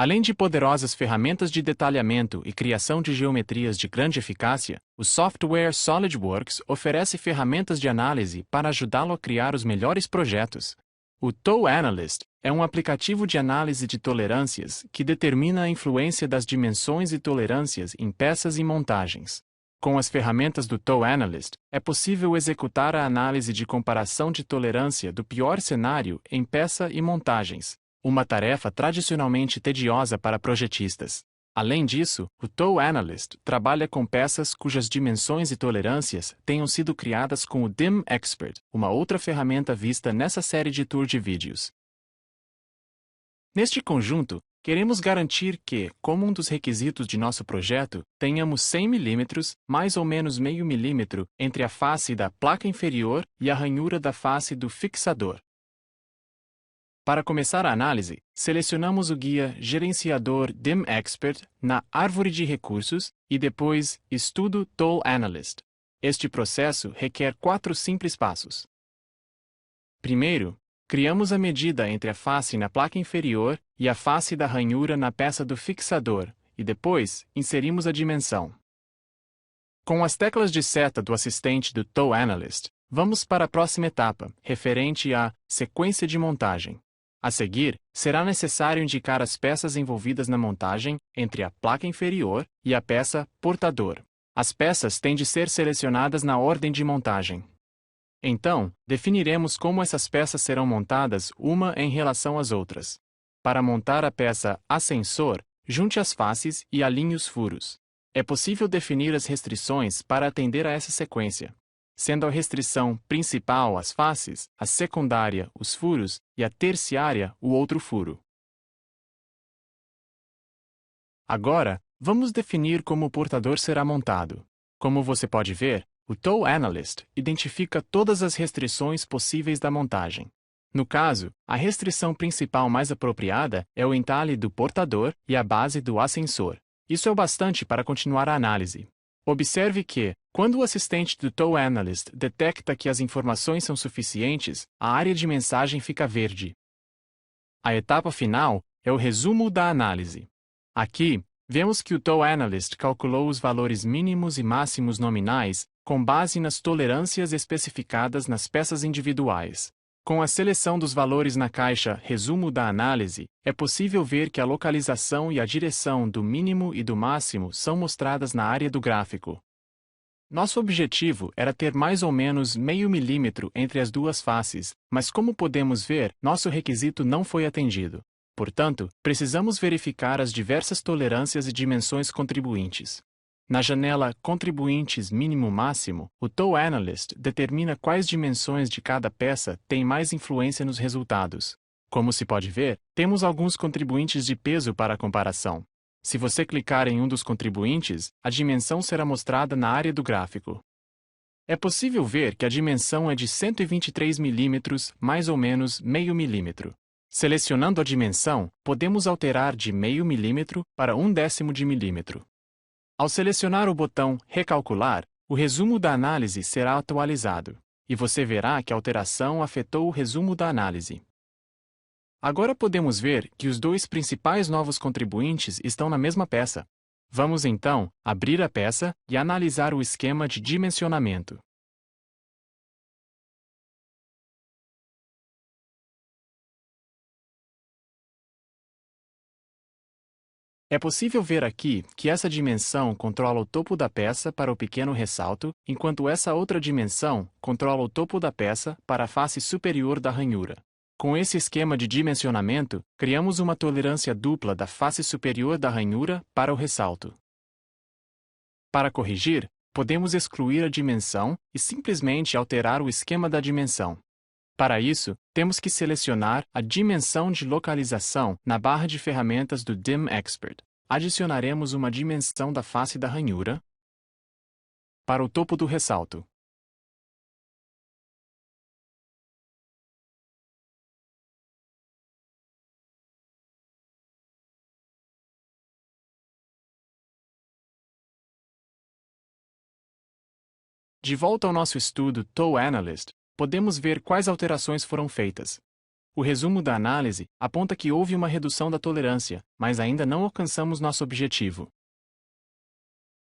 Além de poderosas ferramentas de detalhamento e criação de geometrias de grande eficácia, o software SolidWorks oferece ferramentas de análise para ajudá-lo a criar os melhores projetos. O TOW Analyst é um aplicativo de análise de tolerâncias que determina a influência das dimensões e tolerâncias em peças e montagens. Com as ferramentas do TOW Analyst, é possível executar a análise de comparação de tolerância do pior cenário em peça e montagens, uma tarefa tradicionalmente tediosa para projetistas. Além disso, o TOW Analyst trabalha com peças cujas dimensões e tolerâncias tenham sido criadas com o DIM Expert, uma outra ferramenta vista nessa série de tour de vídeos. Neste conjunto, queremos garantir que, como um dos requisitos de nosso projeto, tenhamos 100 mm, mais ou menos meio milímetro, entre a face da placa inferior e a ranhura da face do fixador. Para começar a análise, selecionamos o guia Gerenciador DIM Expert na árvore de recursos e depois Estudo TOW Analyst. Este processo requer 4 simples passos. Primeiro, criamos a medida entre a face na placa inferior e a face da ranhura na peça do fixador e depois inserimos a dimensão. Com as teclas de seta do assistente do TOW Analyst, vamos para a próxima etapa, referente à sequência de montagem. A seguir, será necessário indicar as peças envolvidas na montagem entre a placa inferior e a peça portador. As peças têm de ser selecionadas na ordem de montagem. Então, definiremos como essas peças serão montadas uma em relação às outras. Para montar a peça ascensor, junte as faces e alinhe os furos. É possível definir as restrições para atender a essa sequência, sendo a restrição principal as faces, a secundária os furos e a terciária o outro furo. Agora, vamos definir como o portador será montado. Como você pode ver, o TOW Analyst identifica todas as restrições possíveis da montagem. No caso, a restrição principal mais apropriada é o entalhe do portador e a base do ascensor. Isso é o bastante para continuar a análise. Observe que, quando o assistente do TOW Analyst detecta que as informações são suficientes, a área de mensagem fica verde. A etapa final é o resumo da análise. Aqui, vemos que o TOW Analyst calculou os valores mínimos e máximos nominais com base nas tolerâncias especificadas nas peças individuais. Com a seleção dos valores na caixa Resumo da análise, é possível ver que a localização e a direção do mínimo e do máximo são mostradas na área do gráfico. Nosso objetivo era ter mais ou menos meio milímetro entre as duas faces, mas como podemos ver, nosso requisito não foi atendido. Portanto, precisamos verificar as diversas tolerâncias e dimensões contribuintes. Na janela Contribuintes Mínimo-Máximo, o TOW Analyst determina quais dimensões de cada peça têm mais influência nos resultados. Como se pode ver, temos alguns contribuintes de peso para a comparação. Se você clicar em um dos contribuintes, a dimensão será mostrada na área do gráfico. É possível ver que a dimensão é de 123 mm, mais ou menos meio milímetro. Selecionando a dimensão, podemos alterar de meio milímetro para 1/10 de milímetro. Ao selecionar o botão Recalcular, o resumo da análise será atualizado, e você verá que a alteração afetou o resumo da análise. Agora podemos ver que os dois principais novos contribuintes estão na mesma peça. Vamos então abrir a peça e analisar o esquema de dimensionamento. É possível ver aqui que essa dimensão controla o topo da peça para o pequeno ressalto, enquanto essa outra dimensão controla o topo da peça para a face superior da ranhura. Com esse esquema de dimensionamento, criamos uma tolerância dupla da face superior da ranhura para o ressalto. Para corrigir, podemos excluir a dimensão e simplesmente alterar o esquema da dimensão. Para isso, temos que selecionar a dimensão de localização na barra de ferramentas do DIM Expert. Adicionaremos uma dimensão da face da ranhura para o topo do ressalto. De volta ao nosso estudo TOW Analyst, podemos ver quais alterações foram feitas. O resumo da análise aponta que houve uma redução da tolerância, mas ainda não alcançamos nosso objetivo.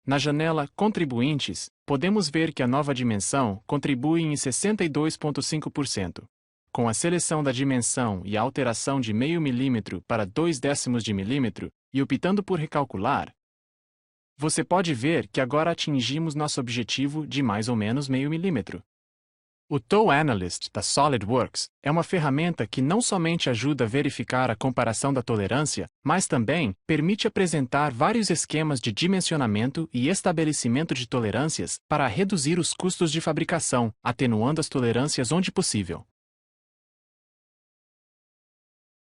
Na janela Contribuintes, podemos ver que a nova dimensão contribui em 62,5%. Com a seleção da dimensão e a alteração de meio milímetro para 0,2 de milímetro, e optando por recalcular, você pode ver que agora atingimos nosso objetivo de mais ou menos meio milímetro. O Toe Analyst da SolidWorks é uma ferramenta que não somente ajuda a verificar a comparação da tolerância, mas também permite apresentar vários esquemas de dimensionamento e estabelecimento de tolerâncias para reduzir os custos de fabricação, atenuando as tolerâncias onde possível.